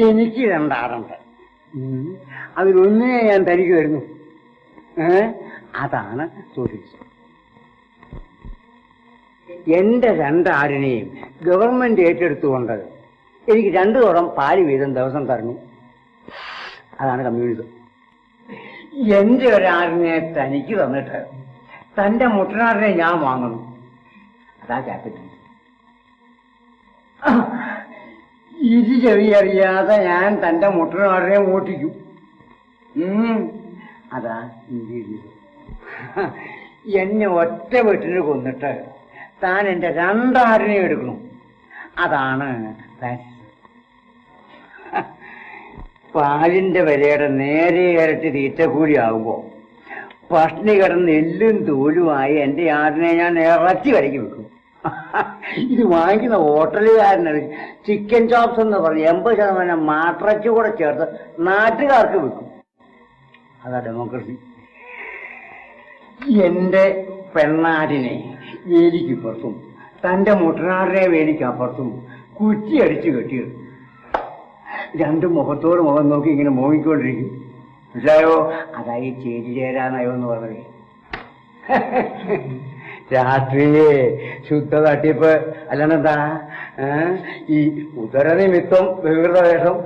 എനിക്ക് രണ്ടാടുണ്ട്. അതിലൊന്നിനെ ഞാൻ തനിക്ക് വരുന്നു. അതാണ് സോഷ്യലിസം. എന്റെ രണ്ടാടിനെയും ഗവൺമെന്റ് ഏറ്റെടുത്തുകൊണ്ട് എനിക്ക് 2 കുടം പാല് വീതം ദിവസം തരണം. അതാണ് കമ്മ്യൂണിസം. എന്റെ ഒരാടിനെ തനിക്ക് തന്നിട്ട് തന്റെ മുട്ടനാടിനെ ഞാൻ വാങ്ങണം. അതാ ക്യാപിറ്റലിസം. ഇരു ചെവി അറിയാതെ ഞാൻ തന്റെ മുട്ടനാടിനെ ഓട്ടിക്കും. അതാ ഇന്ത്യയിലിസം. എന്നെ ഒറ്റ വീട്ടിന് കൊന്നിട്ട് താൻ എന്റെ 2 ആടിനെ എടുക്കണം. അതാണ് ഫാസിസം. പാലിന്റെ വിലയുടെ നേരെ ഇരട്ടി തീറ്റ കൂടി ആകുമ്പോ പട്ടിണി കിടന്ന് എല്ലും തോലുമായി എന്റെ ആടിനെ ഞാൻ ഇറച്ചി വിലയ്ക്ക് വെക്കും. ഇത് വാങ്ങിക്കുന്ന ഹോട്ടലുകാരന് ചിക്കൻ ചോപ്സ് എന്ന് പറഞ്ഞ് 80% മാട്ടിറച്ചി കൂടെ ചേർത്ത് നാട്ടുകാർക്ക് വെക്കും. അതാ ഡെമോക്രസി. എന്റെ പെണ്ണാടിനെ വേലിക്കപ്പുറത്തും തന്റെ മുട്ടനാടിനെ വേലിക്കപ്പുറത്തും കുറ്റിയടിച്ചു കെട്ടിയത് 2 മുഖത്തോട് മുഖം നോക്കി ഇങ്ങനെ മോങ്ങിക്കൊണ്ടിരിക്കും. മനസ്സിലായോ? അതായി ചേരി ചേരാനായോ എന്ന് പറഞ്ഞത്. രാഷ്ട്രീയേ ശുദ്ധ തട്ടിപ്പ് അല്ലാണ്ടെന്താ ഈ ഉദരനിമിത്തം വികൃത വേഷം.